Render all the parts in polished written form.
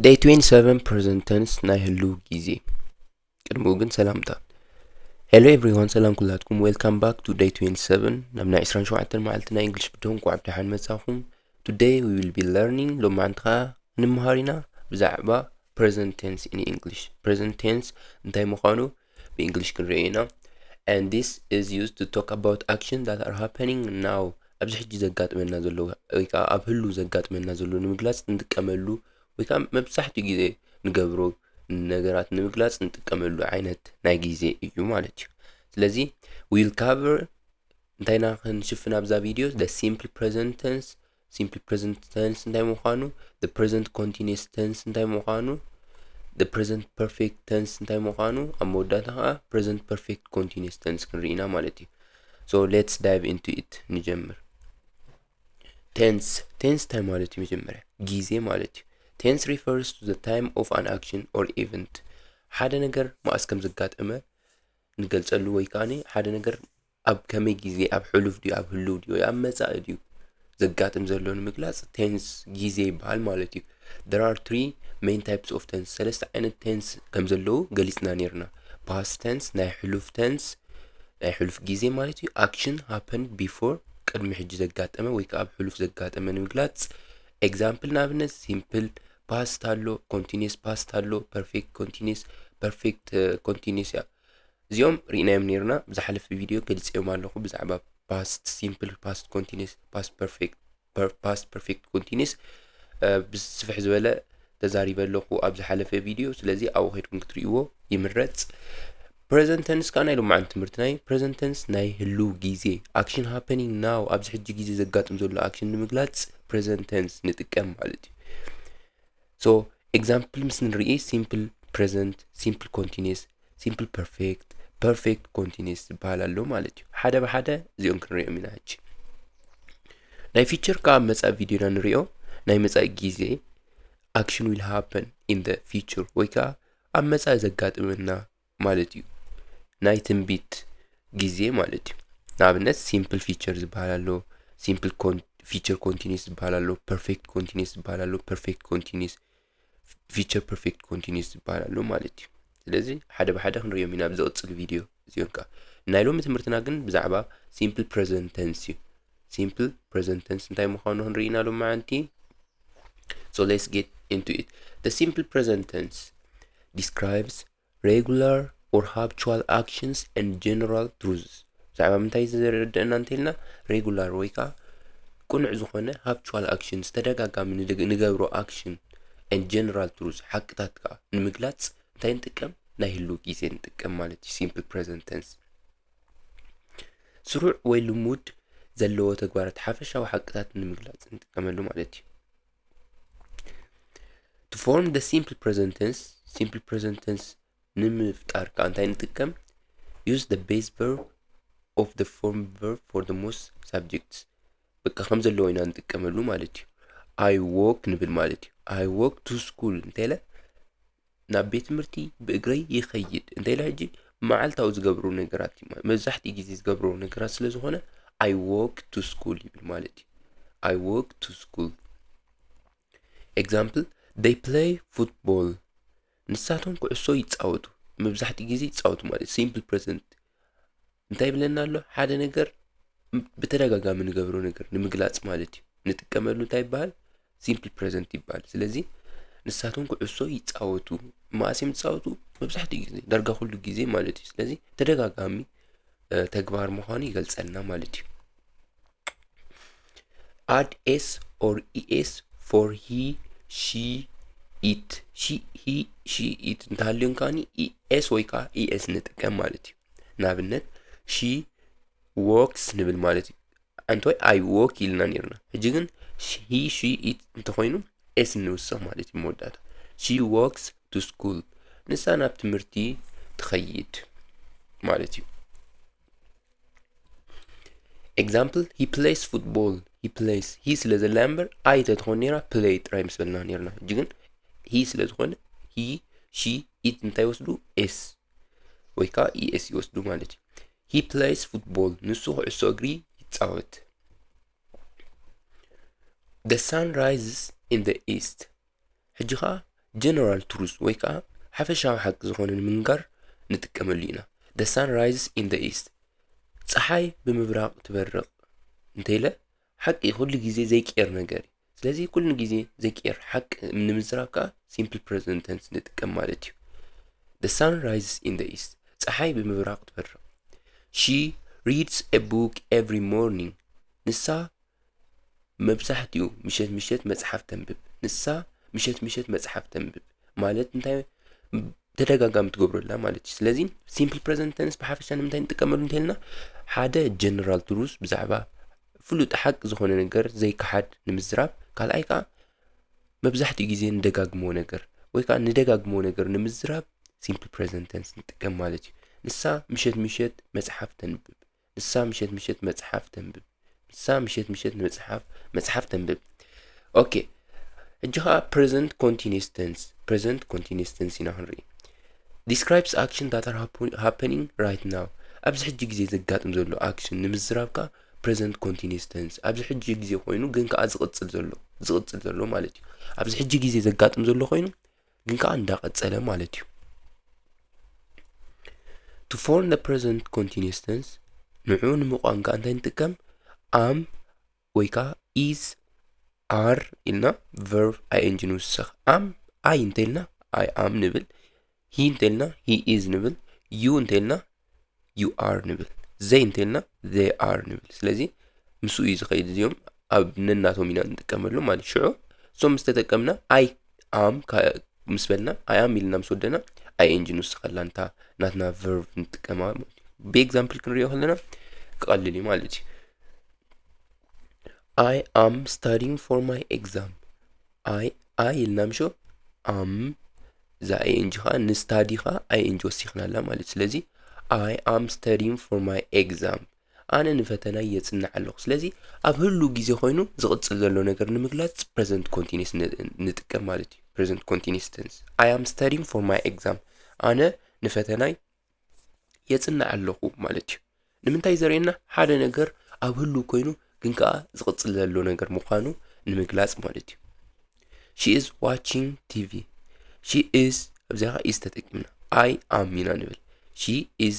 Day 27 present tense ናይ ህሉ ጊዜ ቅድሙ ግን ሰላምታ Hello everyone ሰላም ኩላትኩም welcome back to day 27 ናብ ናይ 27 መዓልቲ ናይ እንግሊሽ ብደንቁ ዓብድሓን መጻኹም Today we will be learning ሎማንትኻ ንምሃሪና ብዛዕባ present tense in English present tense እንታይ ምዃኑ በእንግሊሽ ክንርኢና and this is used to talk about actions that are happening now ኣብዚ ሕጂ ዘጋጥመና ዘሎ ወይ ከዓ ኣብ ህሉ ዘጋጥመና ዘሎ ንምግላጽ እንጥቀመሉ ወይ ከዓ መብዛሕትኡ ግዜ ንገብሮ ነገራት ንምግላጽ እንጥቀመሉ ዓይነት ናይ ጊዜ እዩ ማለት እዩ ስለዚ we'll cover እንታይና ክንሽፍን ኣብዛ ቪድዮ the simple present tense እንታይ ምዃኑ the present continuous tense እንታይ ምዃኑ the present perfect tense እንታይ ምዃኑ ኣብ መወዳእታ ከዓ present perfect continuous tense ክንርኢና ማለት እዩ so let's dive into it ንጀምር tense እንታይ ማለት እዩ መጀመርያ ጊዜ ማለት እዩ Tense refers to the time of an action or event. ሓደ ነገር ማእስ ከም ዘጋጠመ ንገልጸሉ ወይ ካኒ ሓደ ነገር ኣብ ከመይ ጊዜ ኣብ ሕሉፍ ድዩ ኣብ ህልው ድዩ ኣብ መጻኢ ድዩ ዘጋጥም ዘሎ ንምግላጽ tense ጊዜ ይበሃል ማለት እዩ There are three main types of tense ሰለስተ ዓይነት tense ከም ዘለዉ ገሊጽና ነርና past tense ናይ ሕሉፍ tense ናይ ሕሉፍ ጊዜ ማለት እዩ action happened before ቅድሚ ሕጂ ዘጋጠመ ወይ ከዓ ኣብ ሕሉፍ ዘጋጠመ ንምግላጽ example ናብነት simple past አሎ continuous past አሎ perfect continuous ያ እዚኦም ሪናዮም ነርና ብዝሓለፈ ቪድዮ ገልጽዮም ኣለኹ ብዛዕባ past simple past continuous past perfect continuous ብስፍሕ ዝበለ ተዛሪበ ኣለኹ ኣብ ዝሓለፈ ቪድዮ ስለዚ ኣብ ኸይድኩም ክትርእይዎ ይምረጽ present tense ካና ኢሎም ማዓን ትምህርት ናይ present tense ናይ ህሉ ጊዜ action happening now ኣብዚ ሕጂ ጊዜ ዘጋጥም ዘሎ action ንምግላጽ present tense ንጥቀም ማለት እዩ So example ምስ ንርኢ simple present simple continuous simple perfect continuous ዝበሃል ኣሎ ማለት እዩ ሓደ ብሓደ እዚኦም ክንሪኦም ኢና ሕጂ ናይ ፊቸር ከዓ መጻኢ ቪድዮና ንሪኦ ናይ መጻኢ ጊዜ action will happen in the future ወይ ከዓ ኣብ መጻኢ ዘጋጥመና ማለት እዩ ናይ ትንቢት ጊዜ ማለት እዩ ንኣብነት simple feature ዝበሃል ኣሎ simple feature continuous ዝበሃል ኣሎ perfect continuous ዝበሃል ኣሎ perfect continuous feature perfect continuous ዝበሃል ኣሎ ማለት እዩ ስለዚ ሓደ ብሓደ ክንሪኦም ኢና ኣብ ዝቕጽል ቪድዮ እዚኦም ከዓ ናይ ሎሚ ትምህርትና ግን ብዛዕባ simple present tense እዩ simple present tense እንታይ ምዃኑ ክንሪኢና ሎም መዓንቲ so let's get into it the simple present tense describes regular or habitual actions and general truths ብዛዕባ ምንታይ ዝረድአና እንተኢልና regular ወይ ከዓ ቁኑዕ ዝኾነ habitual actions ተደጋጋሚ ንገብሮ action and general truths ሓቅታት ከዓ ንምግላጽ እንታይ ንጥቀም ናይ ህሉ ጊዜ ንጥቀም ማለት እዩ simple present tense ስሩዕ ወይ ልሙድ ዘለዎ ተግባራት ሓፈሻዊ ሓቅታት ንምግላጽ ንጥቀመሉ ማለት እዩ to form the simple present tense ንምፍጣር ከዓ እንታይ ንጥቀም use the base verb of the form verb for the most subjects በቃ ከም ዘለዎ ኢና ንጥቀመሉ ማለት እዩ I walk ንብል ማለት እዩ I walk to school እንተኢለ ናብ ቤት ትምህርቲ ብእግረይ ይኸይድ እንተኢለ ሕጂ መዓልታዊ ዝገብሩ ነገራት መብዛሕትኡ ግዜ ዝገብሩ ነገራት ስለ ዝኾነ I walk to school ይብል ማለት እዩ I walk to school example they play football ንሳቶም ኩዕሶ ይጻወቱ መብዛሕትኡ ግዜ ይጻወቱ ማለት simple present እንታይ ብለና ኣሎ ሓደ ነገር ብተደጋጋሚ ንገብሮ ነገር ንምግላጽ ማለት እዩ ንጥቀመሉ እንታይ ይበሃል simple present ይበሃል ስለዚ ንሳቶም ኩዕሶ ይጻወቱ ማእስም ይጻወቱ መብዛሕትኡ ግዜ ዳርጋ ኩሉ ግዜ ማለት እዩ ስለዚ ተደጋጋሚ ተግባር ምዃኑ ይገልጸልና ማለት እዩ add s or es for he she it she it እንታልዮም ካኒ es ወይ ከዓ es ንጥቀም ማለት እዩ ናብነት she walks ንብል ማለት እዩ አንቶይ I walk ኢልና ነርና ሕጂ ግን he she it እንተኾይኑ es ንውስኽ ማለት እዩ መወዳእታ she walks to school ንሳ ናብ ትምህርቲ ትኸይድ ማለት እዩ example he plays football he ስለ ዘላ እምበር I ተትኾን ነራ play ጥራይ ምስ በልና ነርና ሕጂ ግን he ስለ ዝኾነ he she it እንታይ ይወስዱ es ወይ ከዓ es ይወስዱ ማለት እዩ he plays football ንሱ ኩዕሶ እግሪ ይጻወት The sun rises in the east. ሕጂ ከዓ general truth ወይ ከዓ ሓፈሻዊ ሓቂ ዝኾነ ንምንጋር ንጥቀመሉ ኢና the sun rises in the east ፀሓይ ብምብራቕ ትበርቕ እንተኢለ ሓቂ ኩሉ ግዜ ዘይቀር ነገር ስለዚ ኩሉ ግዜ ዘይቀር ሓቂ ንምዝራብ ከዓ simple present tense ንጥቀም ማለት እዩ the sun rises in the east ፀሓይ ብምብራቕ ትበርቕ she reads a book every morning ንሳ መብዛሕትኡ ምሸት መጽሓፍ ተንብብ ንሳ ምሸት መጽሓፍ ተንብብ ማለት እንታይ ተደጋጋሚ ትገብረላ ማለት እዩ ስለዚ simple present tense ብሓፈሻ ንምንታይ ንጥቀመሉ እንተልና ሓደ general truth ብዛዕባ ፍሉጥ ሓቂ ዝኾነ ነገር ዘይከሓድ ንምዝራብ ካልኣይ ከዓ መብዛሕትኡ ግዜ እንደጋግሞ ነገር ወይ ከዓ እንደጋግሞ ነገር ንምዝራብ simple present tense ንጥቀም ማለት እዩ ንሳ ምሸት መጽሓፍ ተንብብ ንሳ ምሸት መጽሓፍ ተንብብ ንሳ ምሸት መጽሓፍ ተንብብ ኦኬ እጅኻ present continuous tense ኢና ክንርኢ describes action that are happening right now ኣብዚ ሕጂ ግዜ ዘጋጥም ዘሎ action ንምዝራብካ present continuous tense ኣብዚ ሕጂ ግዜ ኮይኑ ግን ከዓ ዝቕጽል ዘሎ ማለት እዩ ኣብዚ ሕጂ ግዜ ዘጋጥም ዘሎ ኮይኑ ግን ከዓ እንዳቀጸለ ማለት እዩ to form the present continuous tense ንዑ ንምቋንቋ እንታይ ንጥቀም am ወይ ከዓ is are ኢልና verb ing ንውስኽ am I እንተልና I am ንብል he እንተልና he is ንብል you እንተልና you are ንብል they እንተልና they are ንብል ስለዚ ምስኡ እዩ ዝኸይድ እዚኦም ኣብ ነናቶም ኢና ንጥቀመሉ ማለት ሽዑ ሶም ዝተጠቀምና I am ምስ በልና I am ኢልና ምስ ወደና ing ንውስኸላ ናትና verb ንጥቀማ ብኤግዛምፕል ክንሪኦ ከለና ቀልል እዩ ማለት እዩ I am studying for my exam I ኢልና ምሾ am ዛ ing ኻ ንስታዲ ኻ ing ወሲኽናላ ማለት ስለዚ I am studying for my exam ኣነ ንፈተና የጽንዕ ኣለኹ ስለዚ ኣብ ህሉ ግዜ ኮይኑ ዝቕጽል ዘሎ ነገር ንምግላጽ present continuous ንጥቀም ማለት እዩ present continuous tense I am studying for my exam ኣነ ንፈተና የጽንዕ ኣለኹ ማለት እዩ ንምንታይ ዘርኤና ሓደ ነገር ኣብ ህሉ ኮይኑ ግን ከዓ ዝቕጽል ዘሎ ነገር ምዃኑ ንምግላጽ ማለት እዩ she is watching TV she is ኣብዚኻ is ተጠቂምና I am ኢና ንብል she is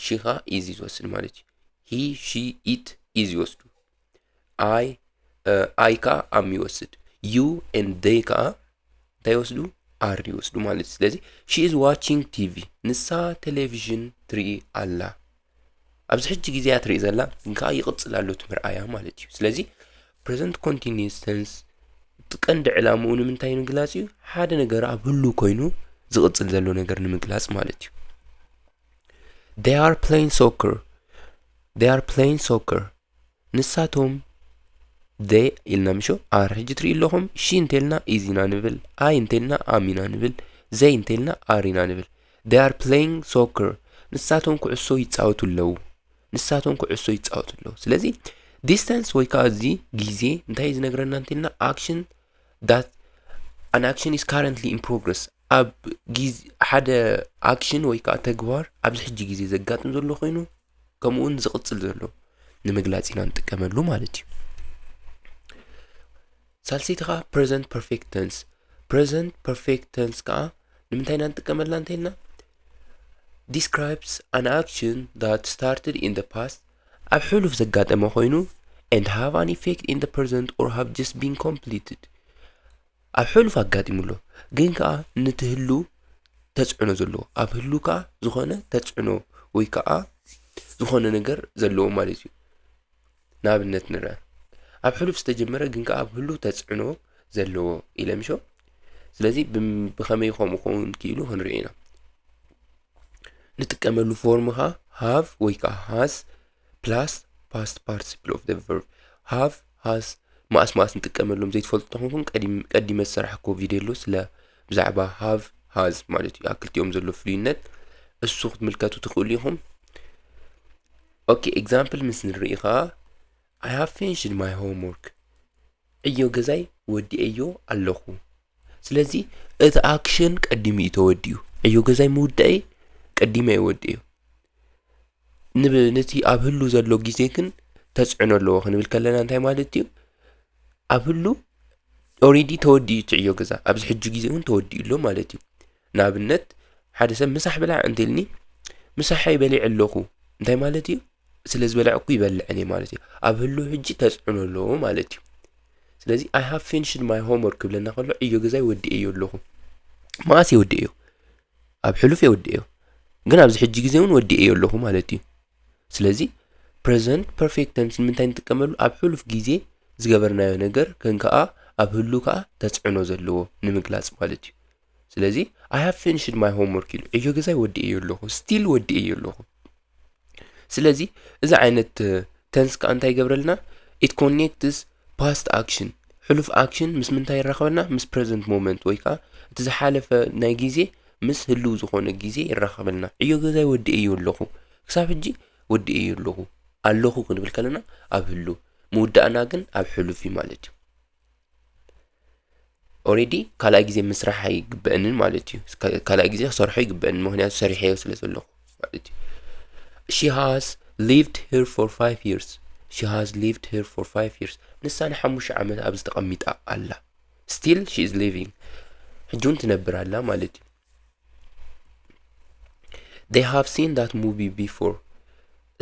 ሽኻ is ይወስድ ማለት እዩ he she it is ይወስዱ I ከዓ am ይወስድ you and they ከዓ እንታይ ይወስዱ are ይወስዱ ማለት ስለዚ she is watching TV ንሳ ቴሌቪዥን ትርኢ ኣላ ኣብዚ ሕጂ ግዜ ትርኢ ዘላ ግን ከዓ ይቕጽል ኣሎ ትምርኣያ ማለት እዩ ስለዚ present continuous tense ቀንዲ ዕላምኡ ንምንታይ ንምግላጽ እዩ ሓደ ነገር ኣብ ህሉ ኮይኑ ዝቕጽል ዘሎ ነገር ንምግላጽ ማለት እዩ they are playing soccer ንሳቶም they ኢልና ምሾ are ሕጂ ትርኢ ኣለኹም she እንተልና is ኢና ንብል I እንተልና am ኢና ንብል they እንተልና are ኢና ንብል they are playing soccer ንሳቶም ኩዕሶ ይጻወቱ ኣለዉ ስለዚ distance ወይ ከዓ እዚ ግዜ እንታይ ዝነግረና እንተልና action that an action is currently in progress ኣብ ግዜ ሓደ action ወይ ከዓ ተግባር ኣብዚ ሕጂ ግዜ ዘጋጥም ዘሎ ኮይኑ ከምኡን ዝቕጽል ዘሎ ንምግላጽ ኢና ንጥቀመሉ ማለት እዩ ሳልሲትኻ present perfect tense ከዓ ንምንታይ ኢና ንጥቀመላ እንተልና describes an action that started in the past ኣብ ሕሉፍ ዘጋጠመ ኮይኑ and have an effect in the present or have just been completed ኣብ ሕሉፍ ኣጋጢሙሎ ግን ከዓ ንትህሉ ተጽዕኖ ዘለዎ ኣብ ህሉ ከዓ ዝኾነ ተጽዕኖ ወይ ከዓ ዝኾነ ነገር ዘለዎ ማለት እዩ ንኣብነት ንርአ ኣብ ሕሉፍ ዝተጀመረ ግን ከዓ ኣብ ህሉ ተጽዕኖ ዘለዎ ኢለምሾ ስለዚ ብኸመይ ከምኡ ክኸውን ክኢሉ ክንርኢ ኢና ንጥቀመሉ ፎርምኻ have ወይ ከዓ has plus past participle of the verb have has ማስ ንጥቀመሎም ዘይትፈልጡ ተኾንኩም ቀዲመ ዝሰራሕኮ ቪድዮ ኣሎ ስለ ብዛዕባ have has ማለት እዩ ኣክልቲኦም ዘሎ ፍሉይነት እሱ ክትምልከቱ ትኽእሉ ኢኹም ኦኬ ኤግዛምፕል ምስ ንርኢ ኸ I have finished my homework እዮ ገዛይ ወዲአዮ ኣለኹ ስለዚ እቲ ኣክሽን ቀዲሙ እዩ ተወዲኡ እዮ ገዛይ ምውዳይ ቀዲመ ይወዲኡ ነቲ ኣብ ህሉ ዘሎ ግዜ ግን ተጽዕኖ ኣለዎ ክንብል ከለና እንታይ ማለት እዩ ኣብ ህሉ already ተወዲኡ ትዕዮ ገዛ ኣብዚ ሕጂ ግዜ እውን ተወዲኡ ሎ ማለት እዩ ንኣብነት ሓደ ሰብ ምሳሕ በላዕ እንተልኒ ምሳሕ ይበልዕ ኣለኹ እንታይ ማለት እዩ ስለ ዝበልዕኩ ይበልዕ እኔ ማለት እዩ ኣብ ህሉ ሕጂ ተፅዕኖ ኣለዎ ማለት እዩ ስለዚ I have finished my homework ብለና ከሎ ዕዮ ገዛ ይወዲእዮ ኣለኹ ማእስ ይወዲእዮ ኣብ ሕሉፍ ይወዲእዮ ግን ኣብዚ ሕጂ ግዜ እውን ወዲእዮ ኣለኹ ማለት እዩ ስለዚ present perfect tense ምንታይ ንጥቀመሉ ኣብ ሕሉፍ ግዜ ዝገበርናዮ ነገር ከንከኣ ኣብ ህሉ ከዓ ተፅዕኖ ዘለዎ ንምግላጽ ማለት እዩ ስለዚ I have finished my homework ኢሉ ዕዮ ገዛ ይወዲእዮ ኣለኹ still ወዲእዮ ኣለኹ ስለዚ እዚ ዓይነት tense ከዓ እንታይ ይገብረልና it connects past action ሕሉፍ action ምስ ምንታይ ይራኸበና ምስ present moment ወይ ከዓ እቲ ዝሓለፈ ናይ ግዜ ምስ ህሉ ዝኾነ ግዜ ይራኸበልና ዕዮ ገዛ ይወዲእዮ ኣለኹ ክሳብ ሕጂ ወዲእዮ ኣለኹ ክንብል ከለና ኣብ ህሉ ምውዳእና ግን ኣብ ሕሉፍ ማለት እዩ already ካልኣይ ግዜ ምስራሕ አይግበአንን ማለት እዩ ካልኣይ ግዜ ክሰርሖ ይግበአን ምክንያቱ ሰሪሐዮ ስለ ዘለኹ ማለት እዩ she has lived here for 5 years she has lived here for 5 years ንሳን 5 ዓመት ኣብ ዝተቐሚጣ ኣላ still she is living ሕጁን ትነብር ኣላ ማለት እዩ they have seen that movie before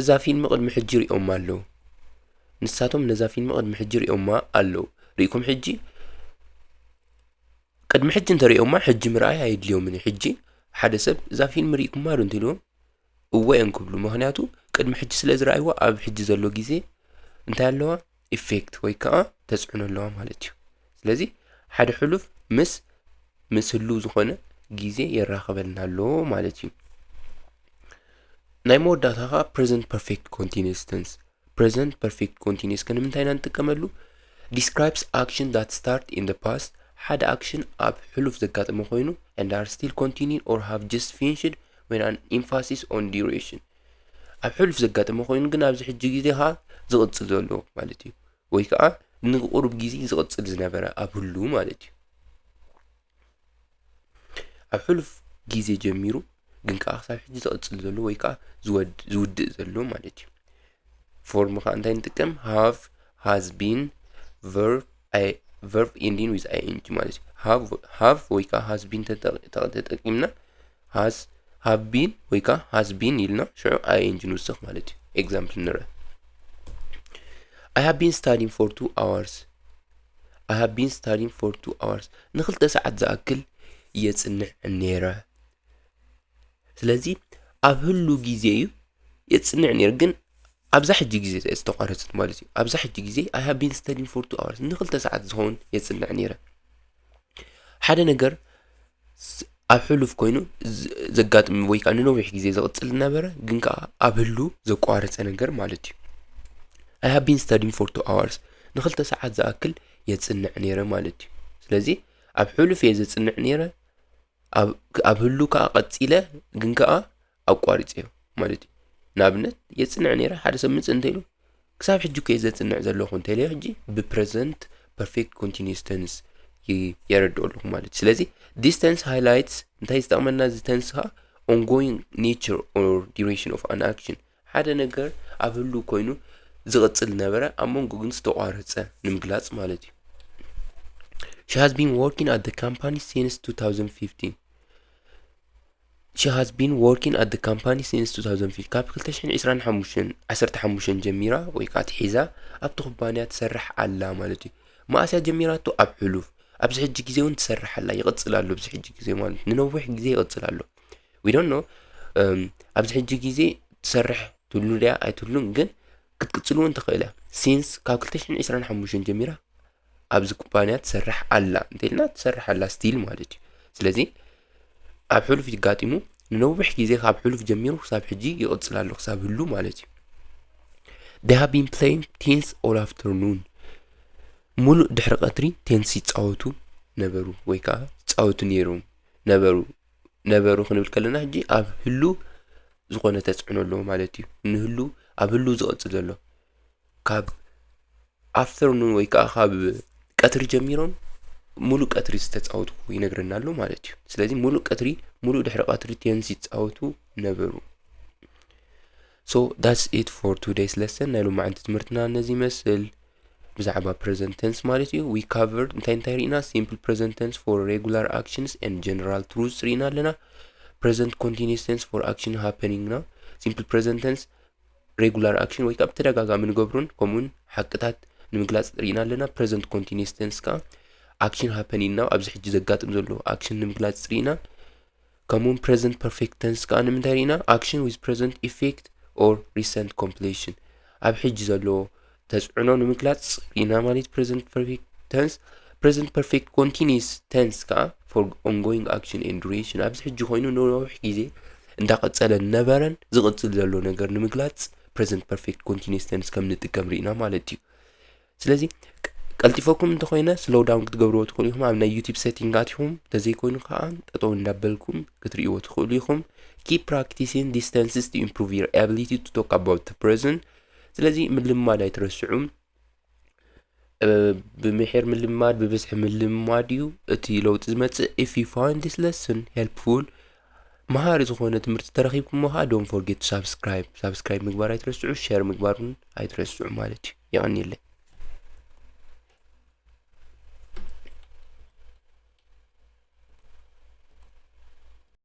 እዛ ፊልም ቅድሚ ሕጂ ሪኦም ኣለው ንሳቶም ነዛ ፊልም ቅድሚ ሕጂ ሪኦም ኣለው ሪኢኩም ሕጂ ቅድሚ ሕጂ እንተሪኦማ ሕጂ ምርኣይ ኣይድልዮምን ሕጂ ሓደ ሰብ እዛ ፊልም ሪኢኩም ዶ እንተልዎም እወ እንክብሉ ምክንያቱ ቅድሚ ሕጂ ስለ ዝረኣይዋ ኣብ ሕጂ ዘሎ ግዜ እንታይ ኣለዋ ኢፌክት ወይ ከዓ ተፅዕኖ ኣለዋ ማለት እዩ ስለዚ ሓደ ሕሉፍ ምስ ህሉ ዝኾነ ግዜ ይራኸበልና ኣሎ ማለት እዩ ናይ መወዳእታ ከዓ present perfect continuous tense present perfect continuous ከምንታይ ንጥቀመሉ describes action that start in the past had action ab ሕሉፍ ዘጋጥሞ ኮይኑ and are still continuing or have just finished when an emphasis on duration ኣብ ሕሉፍ ዘጋጥሞ ኮይኑ ግን ኣብዚ ሕጂ ግዜ ها ዝቕጽል ዘሎ ማለት እዩ ወይ ከዓ ንቁርብ ግዜ ዝቕጽል ዝነበረ ኣብ ሁሉ ማለት እዩ ኣብ ሕሉፍ ግዜ ጀሚሩ ግን ከዓ ክሳብ ሕጂ ዝቕጽል ዘሎ ወይ ከዓ ዝውድእ ዘሎ ማለት እዩ ፎርም ከዓ እንታይ ንጥቀም have has been verb ending with ing ማለት እዩ have ወይ ከዓ has been ተጠቂምና have been ወይ ከዓ has been ኢልና ሽዑ ing ንውስኽ ማለት እዩ ኤግዛምፕል ንርአ I have been studying for 2 hours I have been studying for 2 hours ንኽልተ ሰዓት ዝኣክል የጽንዕ ነይረ ስለዚ ኣብ ህሉ ግዜ እዩ የጽንዕ ነይረ ግን ኣብዛ ሕጂ ግዜ ዝተቋረጸት ማለት እዩ ኣብዛ ሕጂ ግዜ I have been studying for 2 hours ንኽልተ ሰዓት ዝኸውን የጽንዕ ነይረ ሓደ ነገር ኣብ ሕሉፍ ኮይኑ ዘጋጥም ወይ ከዓ ንነዊሕ ግዜ ዝቕጽል ነበረ ግን ከዓ ኣብ ህሉ ዘቋረጸ ነገር ማለት እዩ I have been studying for 2 hours ንኽልተ ሰዓት ዝኣክል የጽንዕ ነይረ ማለት እዩ ስለዚ ኣብ ሕሉፍ የጽንዕ ነይረ ኣብ ህሉ ከዓ ቀጺለ ግን ከዓ ኣቋሪጸዮ ማለት እዩ ናብነት የጽንዕ ነይረ ሓደ ሰብ ምጽ እንተይሉ ክሳብ ሕጂ እኮ የጽንዕ ዘለኹ እንተይለ ሕጂ ብፕሬዘንት ፐርፌክት ኮንቲኒዩስ ቴንስ የረድኦ ኣለኹ ማለት ስለዚ this tense highlights እንታይ ይስጠቕመና እዚ tense ها ongoing nature or duration of an action ሓደ ነገር ኣብ ህሉ ኮይኑ ዝቕጽል ነበረ ኣብ መንጎ ግን ዝተቋረጸ ንምግላጽ ማለት እዩ She has been working at the company since 2015 She has been working at the company since 2015 ካብ 2025 ጀሚራ ወይ ከዓ ትሒዛ ኣብቲ ኩባንያ ትሰርሕ ኣላ ማለት እዩ ማእስያ ጀሚራቶ ኣብ ሕሉፍ ኣብዚ ሕጂ ግዜ እውን ትሰርሕ ኣላ ይቕጽል ኣሎ ኣብዚ ሕጂ ግዜ ማለት ንነዊሕ ግዜ ይቕጽል ኣሎ we don't know ኣብዚ ሕጂ ግዜ ትሰርሕ ትሉ ያ ኣይትሉን ግን ክትቅጽሉ እንትኽእለ since ካብ 2025 ጀሚራ ኣብዚ ኩባንያ ትሰርሕ ኣላ እንተልና ትሰርሕ ኣላ ስቲል ማለት እዩ ስለዚ ኣብ ሕሉፍ ይጋጢሙ ንነዊሕ ግዜ ካብ ሕሉፍ ጀሚሩ ክሳብ ሕጂ ይቕጽል ኣሎ ክሳብ ህሉ ማለት እዩ They have been playing tennis all afternoon ሙሉእ ድሕሪ ቀትሪ ቴንስ ይጻወቱ ነበሩ ወይ ከዓ ይጻወቱ ነይሮም ነበሩ ክንብል ከለና ሕጂ ኣብ ህሉ ዝኾነ ተጽዕኖ ኣለዎ ማለት እዩ ንህሉ ኣብ ህሉ ዝቕጽል ዘሎ ካብ afternoon ወይ ከዓ ካብ ቀትሪ ጀሚሮም ሙሉእ ቀትሪ ዝተጻወቱ ይነግረና ኣሎ ማለት እዩ ስለዚ ሙሉእ ቀትሪ ሙሉእ ድሕሪ ቀትሪ ቴንስ ይጻወቱ ነበሩ So that's it for today's lesson ናይሉ ማዕንቲ ትምህርትና ነዚ መስል ብዛዕባ present tense ማለት እዩ we covered እንታይ ሪኢና simple present tense for regular actions and general truths ሪኢና ኣለና present continuous tense for action happening ና simple present tense regular action ወይ ካብ ተደጋጋሚ ንገብሩን ከምኡን ሓቅታት ንምግላጽ ሪኢና ኣለና present continuous tense ካ action happening ና ኣብዚ ሕጂ ዘጋጥም ዘሎ action ንምግላጽ ሪኢና ከምኡን present perfect tense ካ ንምንታይ ሪኢና action with present effect or recent completion ኣብ ሕጂ ዘሎ ተጽዕኖ ንምግላጽ ሪኢና ማለት present perfect perfect continuous tense ካ for ongoing action and duration ኣብዚ ሕጂ ኮይኑ ነዊሕ ግዜ እንዳቀጸለ ነበረን ዝቅጽል ዘሎ ነገር ንምግላጽ present perfect continuous tense ከም ንጥቀም ሪኢና ማለት እዩ ስለዚህ ቀልጢፎኩም እንተኮይነ slow down ክትገብርዎ ትኽእሉ ኢኹም ኣብ ናይ YouTube setting አትይኹም ተዘይኮይኑ ከዓ ጠጠው እንዳበልኩም ክትሪእዎ ትኽእሉ ኢኹም keep practicing these tenses to improve your ability to talk about the present ስለዚህ ምልማድ ኣይትረስዑም بمحير من الماد ببزح من الماديو اتي لو تزمت if you find this lesson helpful مهاري زخونة تمرت ترخيبكم مها don't forget to subscribe مقبار ayترسعو share مقبار ayترسعو مالتي يعني اللي